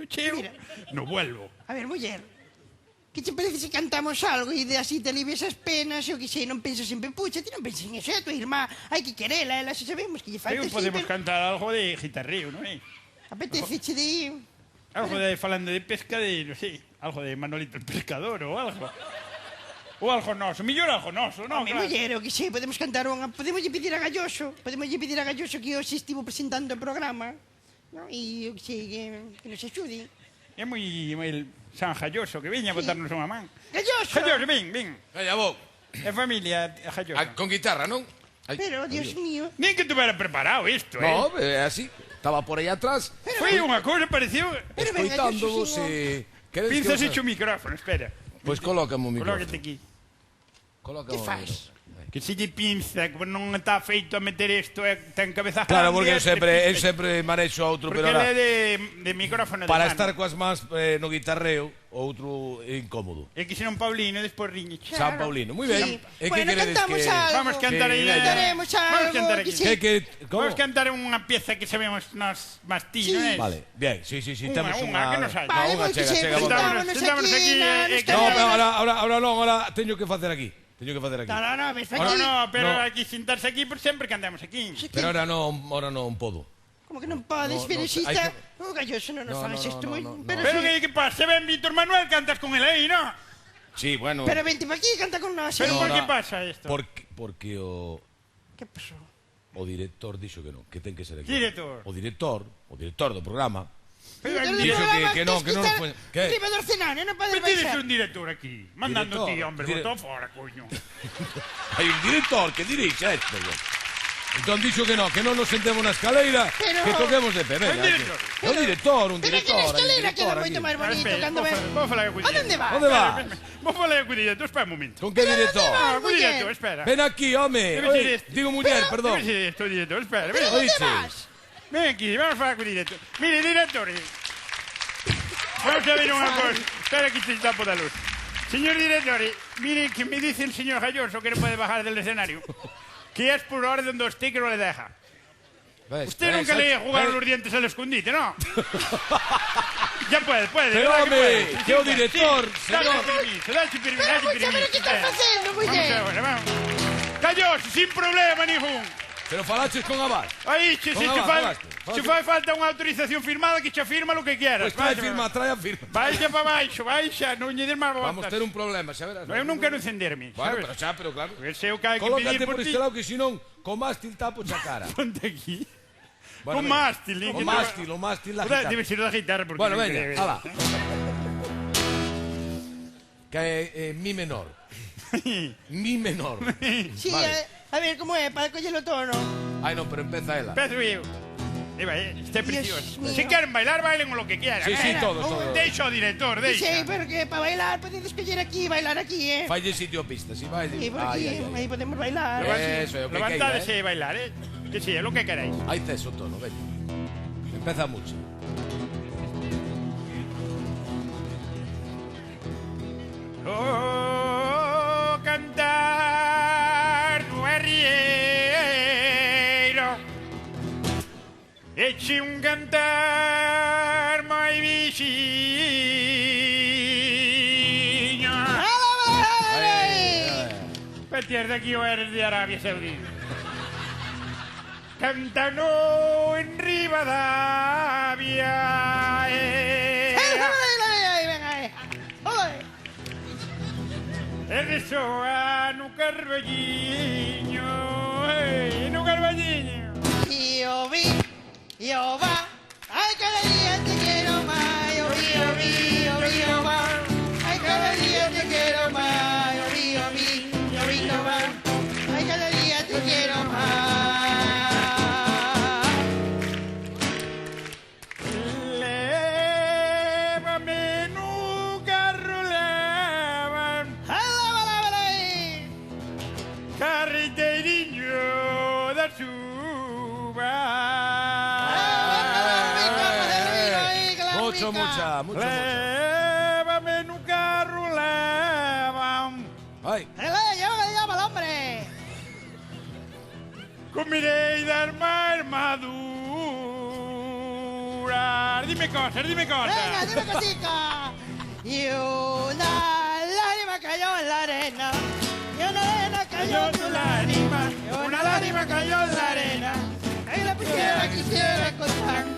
piso cheo, no vuelvo. A ver, muller, que te parece se cantamos algo e de así te alivias as penas, eu que sei, non pensas en Pucha, ti non pensas en eso, a tua irmá, hai que querela, ela xa sabemos que lle falta Pero podemos cantar algo de guitarreo, non é? Apeteceche de... Algo de, falando de pesca, de, non sei, algo de Manolito el Pescador ou algo. Ou algo noso, mellor algo noso, non? Home, muller, eu que sei, podemos cantar unha... Podemos pedir a Galloso que hoxe estivo presentando o programa, non? E eu que sei, que nos axude. É moi San Jalloso, que viña a botarnos unha man. Galloso! Jalloso, ven. Calla, vou. É familia Jalloso. Con guitarra, non? Ai, Pero, Dios mío... Nin que tuvera preparado isto, no, é así. Estaba por aí atrás. Foi unha cousa, pareceu... Escoitándovos e... Pinzas hecho o micrófono, espera. Pois colócame o micrófono. Colócate aquí. Colócame Que o faz? micrófono. Que se lle pinza, que non está feito a meter isto, ten cabeza Claro, grande, porque eu pinza. sempre manexo outro, Porque pero ahora, ele é de micrófono de para mano. estar coas mans no guitarreo, outro é incómodo. É que senón Paulino despois riñe. San Paulino, moi ben. Sí. E que Bueno, queredes cantamos que... algo. Vamos cantar aí. Cantaremos algo. Vamos cantar aquí. Sí. Que como? Vamos cantar unha pieza que sabemos nós más ti, Sí. non é? Vale, bien, sí, temos Unha, que nos hai. Vale, unha moi chega, que vamos. Sentámonos aquí, nos No, pero quedamos. ahora non, ahora teño que facer aquí. No, ves No, aquí. no, pero No. aquí sentarse aquí, por sempre que andamos aquí. Pero ahora non podo. Como que non podes, No, pero no, si hai está... que- O Galloso non nos No, faz no, isto no, moi... no, no. Pero Pero sí. que pasa? Ven, Víctor Manuel, cantas con él aí, non? Sí, bueno. Pero vente pa aquí, canta con nós. Pero No, por no. que pasa isto? Porque Que pasou? o director dixo que non, que ten que ser aquí. Director? O director do programa. Pero hai un Dixo director. que non estar que- Arriba do escenario, non podes Pero tienes baixar. un director aquí, mandando ti, Director, hombre, botó fora, coño. Hai un director que dirixe isto. Entón dixo que non nos sentemos na escaleira, Pero- que toquemos de pé. Venga, Un director. que- un director, un Pero aquí director. na hai un escalera director queda aquí. moito máis bonito cando ves... Vou falar con o A onde vas? Onde vas? Vou falar con o director, espera un momento. Con que director? vas? Con o director, espera. Ven aquí, home. Debe ser este. Digo muller, perdón. Debe ser esto, director, espera. Pero Ven, onde Oíste. vas? ven aquí, vamos a falar con o director. Mire, director. Vamos a ver unha cosa. Espera que te tapo da luz. Señor director, mire que me dice el señor Galloso que no puede bajar del escenario. Que es por orden de usted que no le deja. Ves, Usted ves, nunca le ves. jugar los dientes al escondite, ¿no? Ya puede, Pero, ¿verdad home, puede? que o director, Dale señor. permiso, dale permiso, dale Vamos a ver permiso. que estás facendo, Vamos muller. agora, vamos. Galloso, sin problema ningún. Pero falaches con Abad. Aí, se Ponga, falaste. se fai falta unha autorización firmada que che firma lo que quieras. Pois trae a firma. Baixa para baixo, baixa, non lle des máis voltas. Vamos ter un problema, xa verás. Eu non quero encenderme, Bueno, sabes? pero claro. Porque sei o que hai que Colócate pedir por por ti. este lado que senón con mástil tapo xa cara. Ponte aquí. Bueno, Con venga. mástil, O que mástil la Debe guitarra. ser da guitarra porque Bueno, non veña, creo. ala. Que é mi menor. Mi menor. Sí, Vale. a ver, como é, para coller o tono. Ai, non, pero empeza ela. Pezo eu. Este é Dios precioso. mío. Se queren bailar, bailen o lo que quieran. Sí, sí, eh. todos, todos. Deixa o director, Sí, deixa. porque para bailar podedes coller aquí, bailar aquí, Falle sitio a pista, si vai. Sí, por aquí, aí podemos bailar. Eso é o que Levantades queira, e bailar, eh. Que sí, é lo que queráis. Hai ceso tono, veña. Empeza mucho. Oh, cantar no arrieiro Eche un cantar moi vixiño Petier de aquí o eres de Arabia Saudita Cántano en Rivadavia E resoa no carballiño no carballiño Yo vi, yo va, ay, cada día te quiero más. Yo vi, yo vi, yo vi, yo va, ay, cada día te quiero más. Yo vi, yo vi, yo vi, yo va, ay, cada día te quiero más. Lévame no carro, lévame carreteirinho da chuva Mucha. Lévame no carro, lévame Ai, Llámalo, hombre. Comirei da armadura dime cosas, dime cosas. Venga, dime cositas. Y una lágrima cayó en la arena. Y una arena cayó en tu lágrima. Y una lágrima cayó en la arena. Y la quisiera contar.